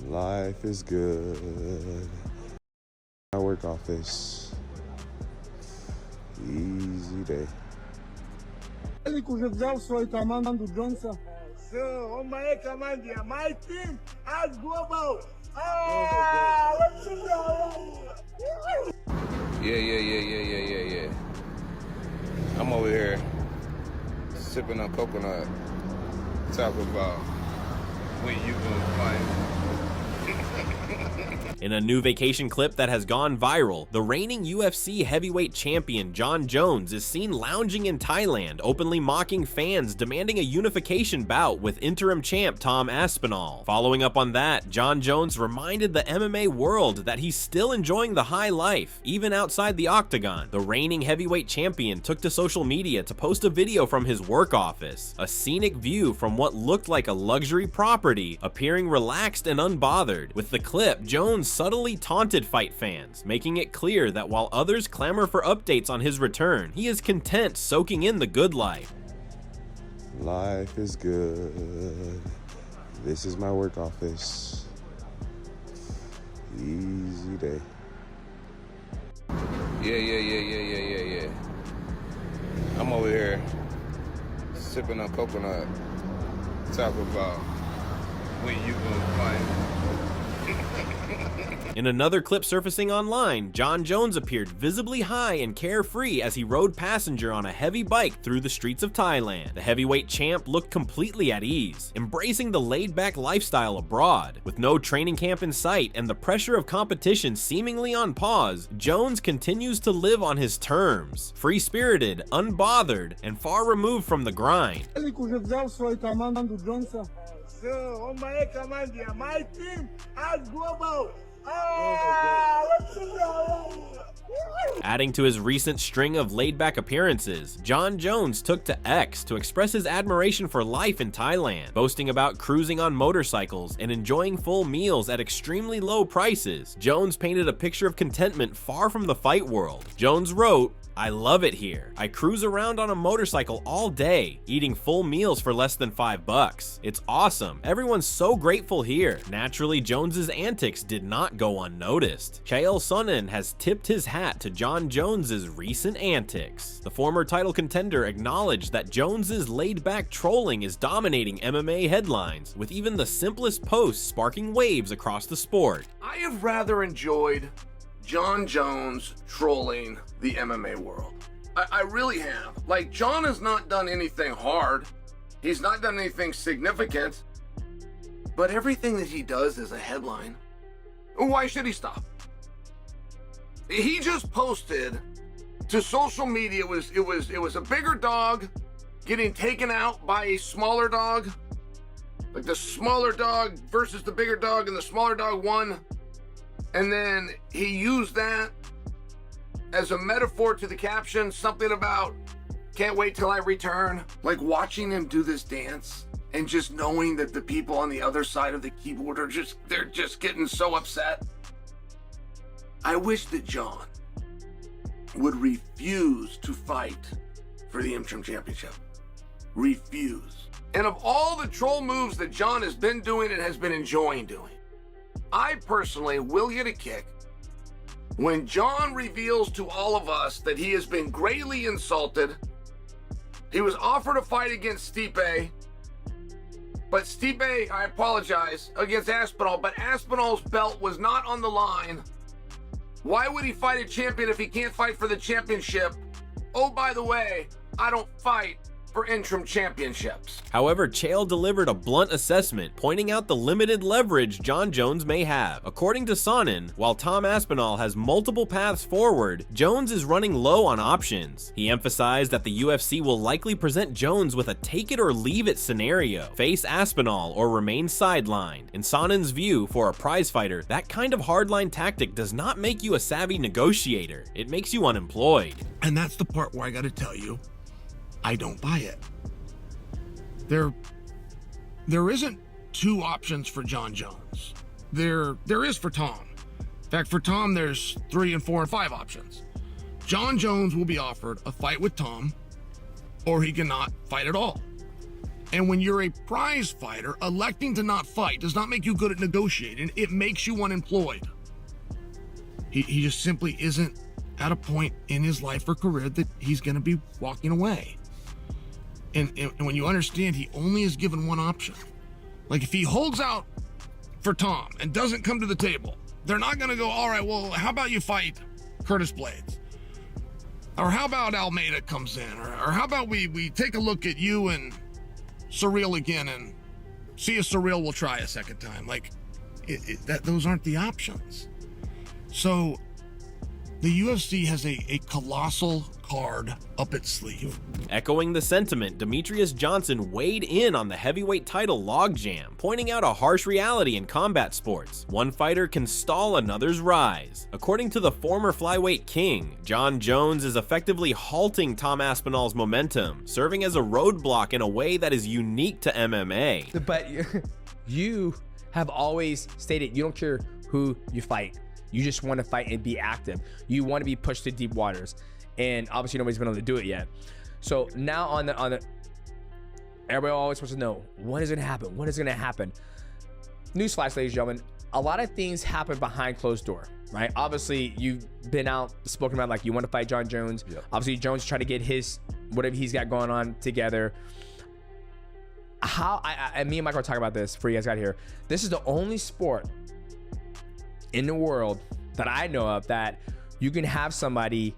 Life is good. My work office. Easy day. Ele que já foi comando Johnson. So, on my command here, my team has global. Let's go. Yeah. I'm over here sipping on coconut, talking about when you gonna fight. In a new vacation clip that has gone viral, the reigning UFC heavyweight champion Jon Jones is seen lounging in Thailand, openly mocking fans demanding a unification bout with interim champ Tom Aspinall. Following up on that, Jon Jones reminded the MMA world that he's still enjoying the high life, even outside the Octagon. The reigning heavyweight champion took to social media to post a video from his work office, a scenic view from what looked like a luxury property, appearing relaxed and unbothered. With the clip, Jones subtly taunted fight fans, making it clear that while others clamor for updates on his return, he is content soaking in the good life. Life is good. This is my work office. Easy day. Yeah. I'm over here sipping on coconut, talking about when you gonna fight. In another clip surfacing online, Jon Jones appeared visibly high and carefree as he rode passenger on a heavy bike through the streets of Thailand. The heavyweight champ looked completely at ease, embracing the laid-back lifestyle abroad. With no training camp in sight and the pressure of competition seemingly on pause, Jones continues to live on his terms, free-spirited, unbothered, and far removed from the grind. Ele que já foi comando Johnson. So, on my command here, my team has global. Let's go. Adding to his recent string of laid-back appearances, Jon Jones took to X to express his admiration for life in Thailand, boasting about cruising on motorcycles and enjoying full meals at extremely low prices. Jones painted a picture of contentment far from the fight world. Jones wrote, "I love it here. I cruise around on a motorcycle all day, eating full meals for less than $5. It's awesome. Everyone's so grateful here." Naturally, Jones's antics did not go unnoticed. Sonnen has tipped his hat to Jon Jones's recent antics. The former title contender acknowledged that Jones's laid-back trolling is dominating MMA headlines, with even the simplest posts sparking waves across the sport. I have rather enjoyed Jon Jones trolling the MMA world. I really have. Like, Jon has not done anything hard. He's not done anything significant. But everything that he does is a headline. Why should he stop? He just posted to social media, it was a bigger dog getting taken out by a smaller dog. Like the smaller dog versus the bigger dog, and the smaller dog won. And then he used that as a metaphor to the caption, something about, "Can't wait till I return." Like, watching him do this dance and just knowing that the people on the other side of the keyboard are they're just getting so upset. I wish that Jon would refuse to fight for the interim championship. Refuse. And of all the troll moves that Jon has been doing and has been enjoying doing, I personally will get a kick when Jon reveals to all of us that he has been greatly insulted. He was offered a fight against Stipe, but Stipe, I apologize, against Aspinall, but Aspinall's belt was not on the line. Why would he fight a champion if he can't fight for the championship? Oh, by the way, I don't fight for interim championships. However, Chael delivered a blunt assessment, pointing out the limited leverage Jon Jones may have. According to Sonnen, while Tom Aspinall has multiple paths forward, Jones is running low on options. He emphasized that the UFC will likely present Jones with a take-it-or-leave-it scenario, face Aspinall or remain sidelined. In Sonnen's view, for a prize fighter, that kind of hardline tactic does not make you a savvy negotiator. It makes you unemployed. And that's the part where I gotta tell you, I don't buy it. There isn't two options for Jon Jones. There is for Tom. In fact, for Tom, there's 3 and 4 and 5 options. Jon Jones will be offered a fight with Tom, or he cannot fight at all. And when you're a prize fighter, electing to not fight does not make you good at negotiating. It makes you unemployed. He just simply isn't at a point in his life or career that he's going to be walking away. And when you understand he only is given one option, like if he holds out for Tom and doesn't come to the table, they're not going to go, all right, well, how about you fight Curtis Blades? Or how about Almeida comes in? Or how about we take a look at you and Surreal again and see if Surreal will try a second time? Like, those aren't the options. So the UFC has a colossal card up its sleeve. Echoing the sentiment, Demetrious Johnson weighed in on the heavyweight title logjam, pointing out a harsh reality in combat sports. One fighter can stall another's rise. According to the former flyweight king, Jon Jones is effectively halting Tom Aspinall's momentum, serving as a roadblock in a way that is unique to MMA. But you have always stated you don't care who you fight. You just want to fight and be active. You want to be pushed to deep waters. And obviously nobody's been able to do it yet. So now on the everybody always wants to know, when is it gonna happen? When is it gonna happen? Newsflash, ladies and gentlemen, a lot of things happen behind closed door, right? Obviously you've been out spoken about, like you want to fight Jon Jones. Yep. Obviously Jones trying to get his whatever he's got going on together. How me and Michael were talking about this before you guys got here. This is the only sport in the world that I know of that you can have somebody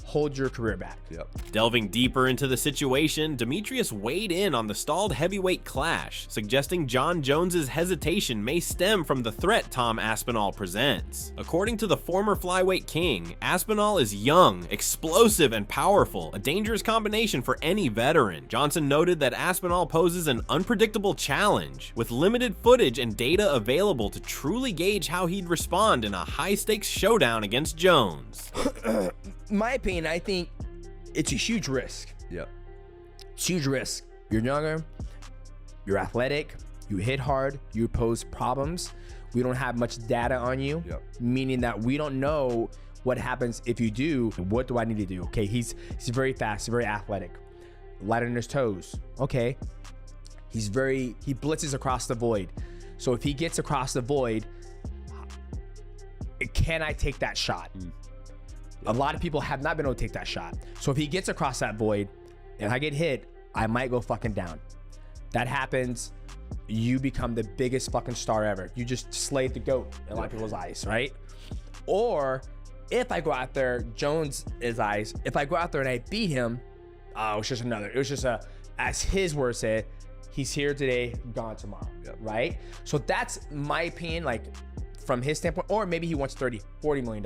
hold your career back. Yep. Delving deeper into the situation, Demetrious weighed in on the stalled heavyweight clash, suggesting Jon Jones's hesitation may stem from the threat Tom Aspinall presents. According to the former flyweight king, Aspinall is young, explosive, and powerful, a dangerous combination for any veteran. Johnson noted that Aspinall poses an unpredictable challenge, with limited footage and data available to truly gauge how he'd respond in a high-stakes showdown against Jones. My opinion, I think it's a huge risk. Yep. It's a huge risk. You're younger, you're athletic, you hit hard, you pose problems. We don't have much data on you, meaning that we don't know what happens if you do. What do I need to do? Okay, he's very fast, very athletic, light on his toes. Okay, he blitzes across the void. So if he gets across the void, can I take that shot? A lot of people have not been able to take that shot. So if he gets across that void and I get hit, I might go fucking down. That happens, you become the biggest fucking star ever. You just slayed the GOAT in a lot of people's eyes, right? Or if I go out there, Jones's eyes, if I go out there and I beat him, it was just as his words said, he's here today, gone tomorrow, right? So that's my opinion, like, from his standpoint, or maybe he wants $30, $40 million.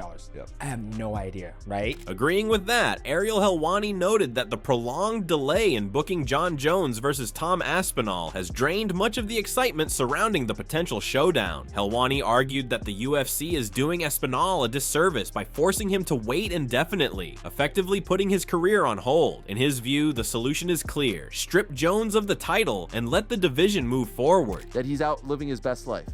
I have no idea, right? Agreeing with that, Ariel Helwani noted that the prolonged delay in booking Jon Jones versus Tom Aspinall has drained much of the excitement surrounding the potential showdown. Helwani argued that the UFC is doing Aspinall a disservice by forcing him to wait indefinitely, effectively putting his career on hold. In his view, the solution is clear: strip Jones of the title and let the division move forward. That he's out living his best life.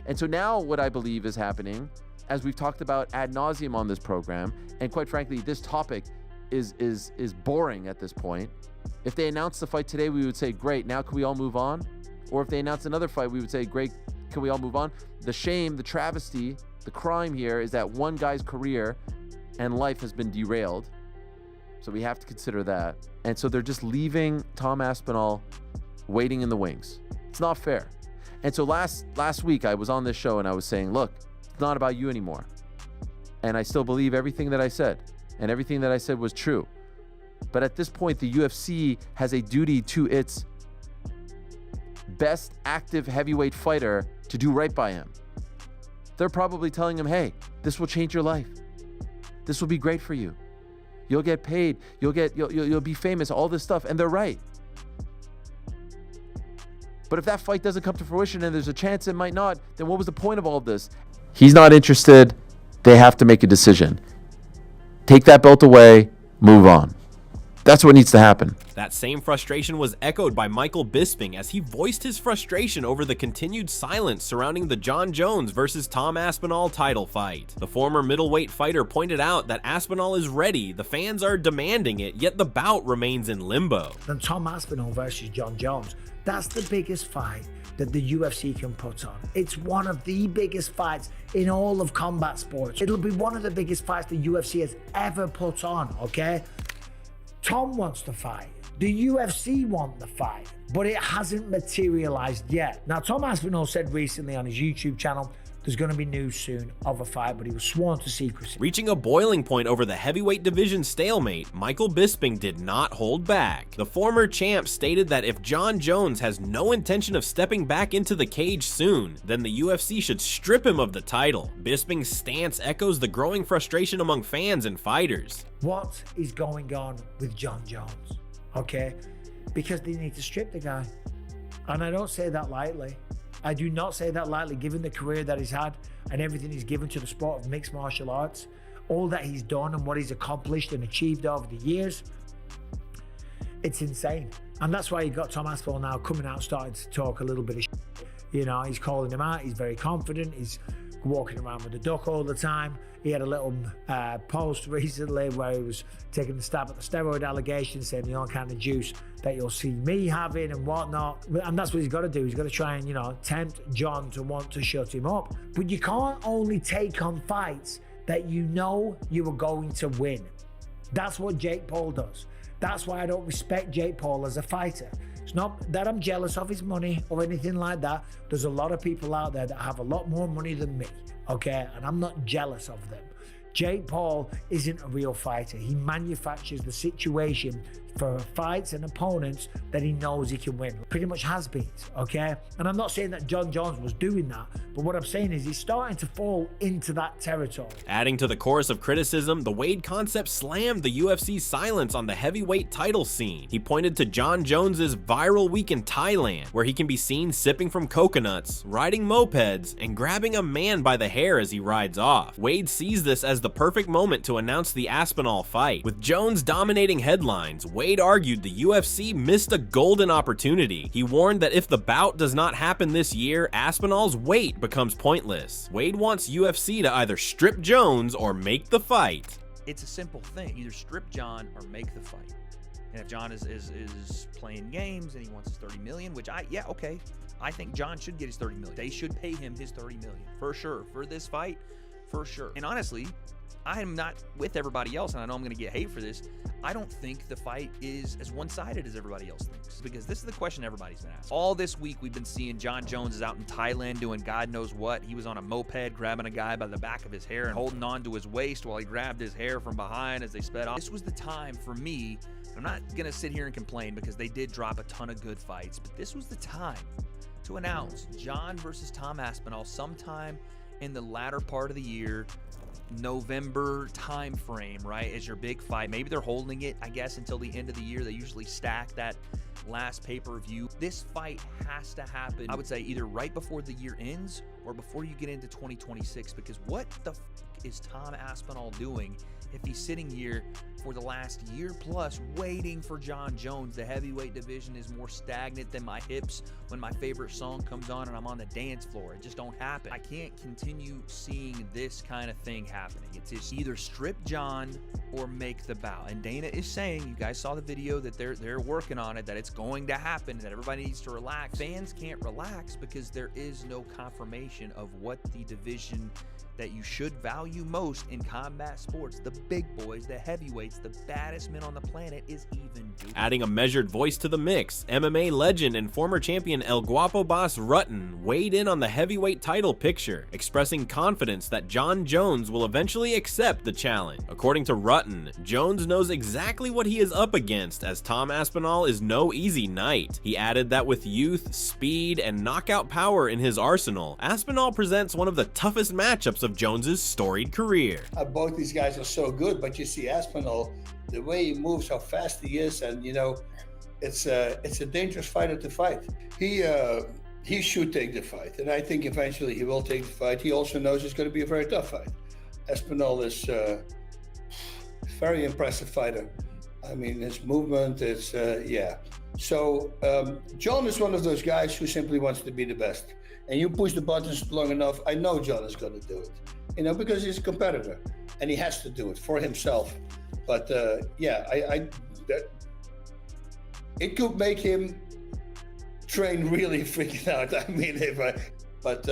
And so now what I believe is happening, as we've talked about ad nauseum on this program, and quite frankly, this topic is boring at this point. If they announced the fight today, we would say, great, now can we all move on? Or if they announced another fight, we would say, great, can we all move on? The shame, the travesty, the crime here is that one guy's career and life has been derailed. So we have to consider that. And so they're just leaving Tom Aspinall waiting in the wings. It's not fair. And so last week I was on this show and I was saying, look, it's not about you anymore. And I still believe everything that I said, and everything that I said was true. But at this point, the UFC has a duty to its best active heavyweight fighter to do right by him. They're probably telling him, hey, this will change your life. This will be great for you. You'll get paid. You'll be famous, all this stuff. And they're right. But if that fight doesn't come to fruition and there's a chance it might not, then what was the point of all of this? He's not interested. They have to make a decision. Take that belt away, move on. That's what needs to happen. That same frustration was echoed by Michael Bisping as he voiced his frustration over the continued silence surrounding the Jon Jones versus Tom Aspinall title fight. The former middleweight fighter pointed out that Aspinall is ready, the fans are demanding it, yet the bout remains in limbo. Then Tom Aspinall versus Jon Jones, that's the biggest fight that the UFC can put on. It's one of the biggest fights in all of combat sports. It'll be one of the biggest fights the UFC has ever put on, okay? Tom wants to fight. The UFC want the fight, but it hasn't materialized yet. Now, Tom Aspinall said recently on his YouTube channel, there's going to be news soon of a fight, but he was sworn to secrecy. Reaching a boiling point over the heavyweight division stalemate, Michael Bisping did not hold back. The former champ stated that if Jon Jones has no intention of stepping back into the cage soon, then the UFC should strip him of the title. Bisping's stance echoes the growing frustration among fans and fighters. What is going on with Jon Jones? Okay, because they need to strip the guy. And I don't say that lightly. I do not say that lightly, given the career that he's had and everything he's given to the sport of mixed martial arts, all that he's done and what he's accomplished and achieved over the years. It's insane. And that's why you got Tom Aspinall now coming out, starting to talk a little bit of shit. You know, he's calling him out. He's very confident. He's walking around with a duck all the time. He had a little post recently where he was taking the stab at the steroid allegations, saying the only kind of juice that you'll see me having and whatnot. And that's what he's got to do. He's got to try and, you know, tempt Jon to want to shut him up. But you can't only take on fights that you know you are going to win. That's what Jake Paul does. That's why I don't respect Jake Paul as a fighter. It's not that I'm jealous of his money or anything like that. There's a lot of people out there that have a lot more money than me, okay? And I'm not jealous of them. Jake Paul isn't a real fighter. He manufactures the situation for fights and opponents that he knows he can win. Pretty much has been, okay? And I'm not saying that Jon Jones was doing that, but what I'm saying is he's starting to fall into that territory. Adding to the chorus of criticism, the Wade concept slammed the UFC's silence on the heavyweight title scene. He pointed to Jon Jones's viral week in Thailand, where he can be seen sipping from coconuts, riding mopeds, and grabbing a man by the hair as he rides off. Wade sees this as the perfect moment to announce the Aspinall fight. With Jones dominating headlines, Wade argued the UFC missed a golden opportunity. He warned that if the bout does not happen this year, Aspinall's weight becomes pointless. Wade wants UFC to either strip Jones or make the fight. It's a simple thing. Either strip Jon or make the fight. And if Jon is playing games and he wants his 30 million, which okay. I think Jon should get his 30 million. They should pay him his 30 million for sure. For this fight, for sure. And honestly, I am not with everybody else, and I know I'm going to get hate for this. I don't think the fight is as one-sided as everybody else thinks, because this is the question everybody's been asking. All this week, we've been seeing Jon Jones is out in Thailand doing God knows what. He was on a moped grabbing a guy by the back of his hair and holding on to his waist while he grabbed his hair from behind as they sped off. This was the time for me. I'm not going to sit here and complain because they did drop a ton of good fights, but this was the time to announce Jon versus Tom Aspinall sometime in the latter part of the year, November time frame, right, as your big fight. Maybe they're holding it, I guess, until the end of the year. They usually stack that last pay-per-view. This fight has to happen, I would say, either right before the year ends or before you get into 2026, because what the is Tom Aspinall doing if he's sitting here for the last year plus waiting for Jon Jones? The heavyweight division is more stagnant than my hips when my favorite song comes on and I'm on the dance floor. It just don't happen. I can't continue seeing this kind of thing happening. It's just either strip Jon or make the bout. And Dana is saying, you guys saw the video, that they're working on it, that it's going to happen, that everybody needs to relax. Fans can't relax because there is no confirmation of what the division that you should value most in combat sports, the big boys, the heavyweights, the baddest men on the planet, is even doing. Adding a measured voice to the mix, MMA legend and former champion El Guapo boss Rutten weighed in on the heavyweight title picture, expressing confidence that Jon Jones will eventually accept the challenge. According to Rutten, Jones knows exactly what he is up against, as Tom Aspinall is no easy knight. He added that with youth, speed, and knockout power in his arsenal, Aspinall presents one of the toughest matchups of Jones's storied career. Both these guys are so good, but you see Aspinall, the way he moves, how fast he is, and you know, it's a dangerous fighter to fight. He should take the fight, and I think eventually he will take the fight. He also knows it's going to be a very tough fight. Aspinall is a very impressive fighter, I mean, his movement is, yeah. So Jon is one of those guys who simply wants to be the best. And you push the buttons long enough, I know Jon is going to do it. You know, because he's a competitor and he has to do it for himself. But yeah, it could make him train really freaking out. I mean, but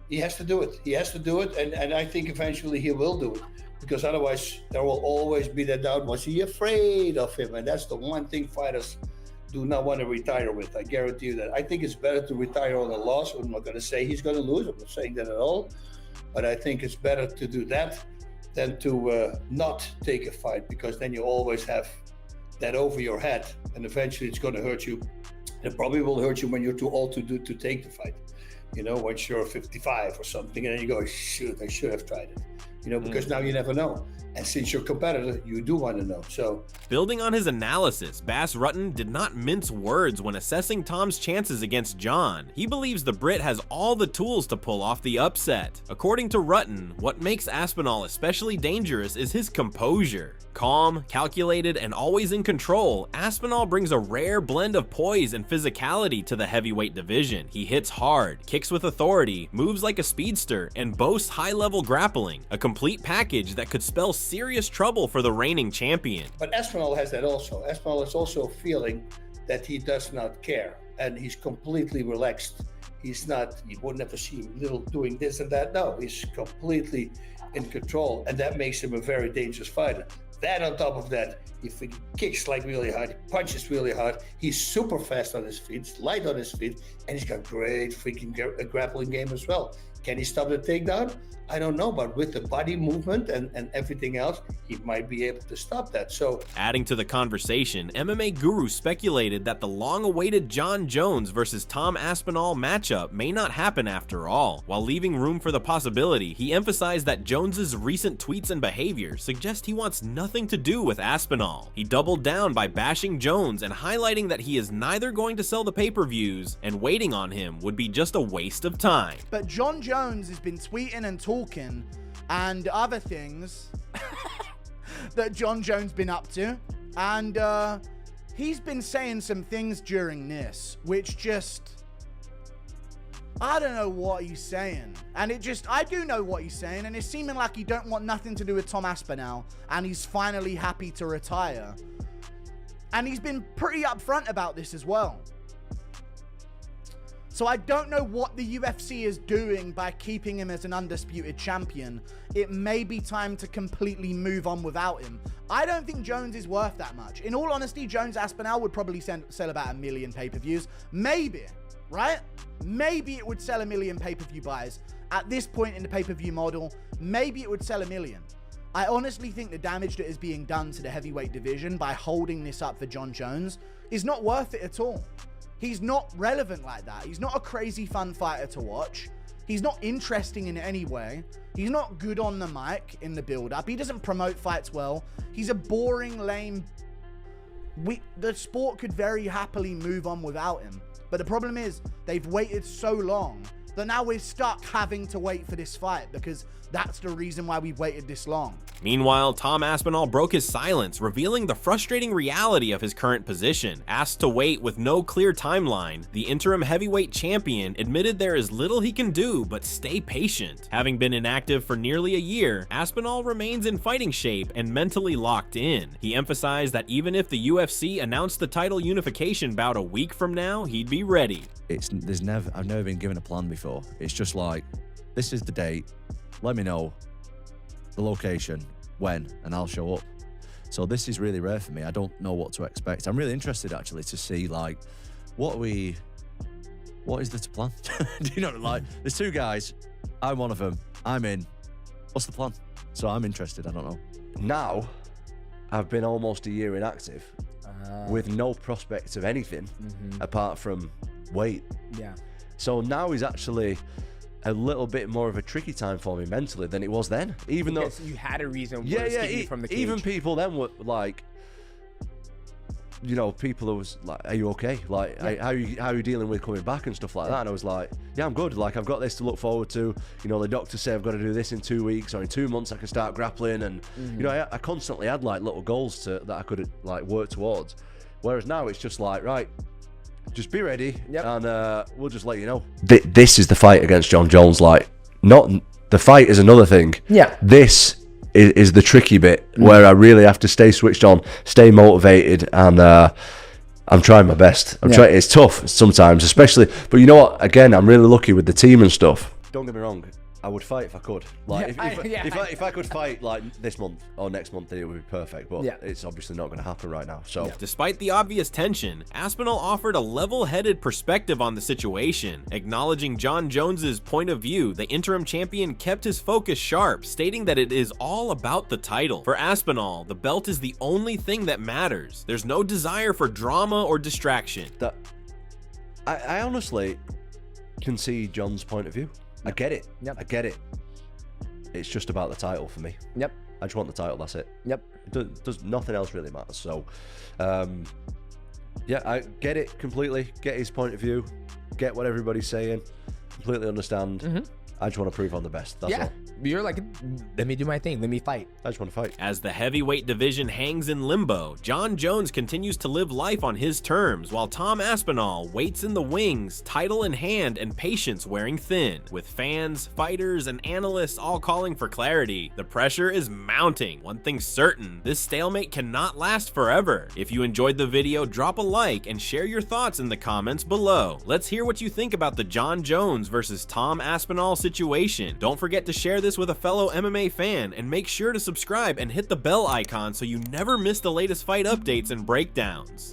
he has to do it. He has to do it, and I think eventually he will do it, because otherwise there will always be that doubt. Was he afraid of him? And that's the one thing fighters do not want to retire with. I guarantee you that. I think it's better to retire on a loss. I'm not going to say he's going to lose. I'm not saying that at all. But I think it's better to do that than to not take a fight, because then you always have that over your head, and eventually it's going to hurt you. It probably will hurt you when you're too old to take the fight. You know, once you're 55 or something, and then you go, shoot, I should have tried it. You know, because now you never know. And since you're a competitor, you do want to know. So, building on his analysis, Bas Rutten did not mince words when assessing Tom's chances against Jon. He believes the Brit has all the tools to pull off the upset. According to Rutten, what makes Aspinall especially dangerous is his composure. Calm, calculated, and always in control, Aspinall brings a rare blend of poise and physicality to the heavyweight division. He hits hard, kicks with authority, moves like a speedster, and boasts high-level grappling, a complete package that could spell serious trouble for the reigning champion. But Aspinall has that also. Aspinall is also feeling that he does not care, and he's completely relaxed. He's not, you would never see him little doing this and that. No, he's completely in control, and that makes him a very dangerous fighter. That on top of that, he kicks like really hard, he punches really hard, he's super fast on his feet, he's light on his feet, and he's got great freaking grappling game as well. Can he stop the takedown? I don't know, but with the body movement and everything else, he might be able to stop that. So, adding to the conversation, MMA Guru speculated that the long-awaited Jon Jones versus Tom Aspinall matchup may not happen after all. While leaving room for the possibility, he emphasized that Jones's recent tweets and behavior suggest he wants nothing to do with Aspinall. He doubled down by bashing Jones and highlighting that he is neither going to sell the pay-per-views, and waiting on him would be just a waste of time. But Jon Jones has been tweeting and talking and other things that Jon Jones been up to, and he's been saying some things during this which just, I don't know what he's saying, and I do know what he's saying, and it's seeming like he don't want nothing to do with Tom Aspinall, and he's finally happy to retire, and he's been pretty upfront about this as well. So I don't know what the UFC is doing by keeping him as an undisputed champion. It may be time to completely move on without him. I don't think Jones is worth that much. In all honesty, Jones Aspinall would probably sell about 1 million pay-per-views. Maybe, right? Maybe it would sell 1 million pay-per-view buys. At this point in the pay-per-view model, maybe it would sell 1 million. I honestly think the damage that is being done to the heavyweight division by holding this up for Jon Jones is not worth it at all. He's not relevant like that. He's not a crazy fun fighter to watch. He's not interesting in any way. He's not good on the mic in the build-up. He doesn't promote fights well. He's a boring, lame... The sport could very happily move on without him. But the problem is, they've waited so long that now we're stuck having to wait for this fight, because that's the reason why we've waited this long. Meanwhile, Tom Aspinall broke his silence, revealing the frustrating reality of his current position. Asked to wait with no clear timeline, the interim heavyweight champion admitted there is little he can do but stay patient. Having been inactive for nearly a year, Aspinall remains in fighting shape and mentally locked in. He emphasized that even if the UFC announced the title unification bout a week from now, he'd be ready. I've never been given a plan before. It's just like, this is the date, let me know the location, when, and I'll show up. So this is really rare for me. I don't know what to expect. I'm really interested actually to see, like, what is the plan? Do you know, like, there's two guys, I'm one of them, I'm in. What's the plan? So I'm interested, I don't know. Now, I've been almost a year inactive with no prospect of anything apart from weight. Yeah. So now is actually a little bit more of a tricky time for me mentally than it was then. Even though you had a reason. Yeah, from the cage. Even people then were like, you know, people was like, "Are you okay? Like, how are you dealing with coming back and stuff like that?" And I was like, "Yeah, I'm good. Like, I've got this to look forward to. You know, the doctors say I've got to do this in 2 weeks, or in 2 months I can start grappling." And you know, I constantly had like little goals that I could like work towards. Whereas now it's just like, right, just be ready, and we'll just let you know. This is the fight against Jon Jones. Like, not the fight is another thing. Yeah. This is the tricky bit where I really have to stay switched on, stay motivated, and I'm trying my best. I'm trying. It's tough sometimes, especially. But you know what? Again, I'm really lucky with the team and stuff. Don't get me wrong. I would fight if I could. Like, if I could fight like this month or next month, then it would be perfect. But it's obviously not going to happen right now. So, despite the obvious tension, Aspinall offered a level-headed perspective on the situation. Acknowledging Jon Jones's point of view, the interim champion kept his focus sharp, stating that it is all about the title. For Aspinall, the belt is the only thing that matters. There's no desire for drama or distraction. I honestly can see Jon's point of view. I get it. I get it. It's just about the title for me. I just want the title. That's it. Does nothing else really matter. So, yeah, I get it completely. Get his point of view. Get what everybody's saying. Completely understand. I just want to prove I'm the best. That's all. You're like, let me do my thing. Let me fight. I just want to fight. As the heavyweight division hangs in limbo, Jon Jones continues to live life on his terms, while Tom Aspinall waits in the wings, title in hand and patience wearing thin. With fans, fighters, and analysts all calling for clarity, the pressure is mounting. One thing's certain, this stalemate cannot last forever. If you enjoyed the video, drop a like and share your thoughts in the comments below. Let's hear what you think about the Jon Jones versus Tom Aspinall situation. Don't forget to share this with a fellow MMA fan, and make sure to subscribe and hit the bell icon so you never miss the latest fight updates and breakdowns.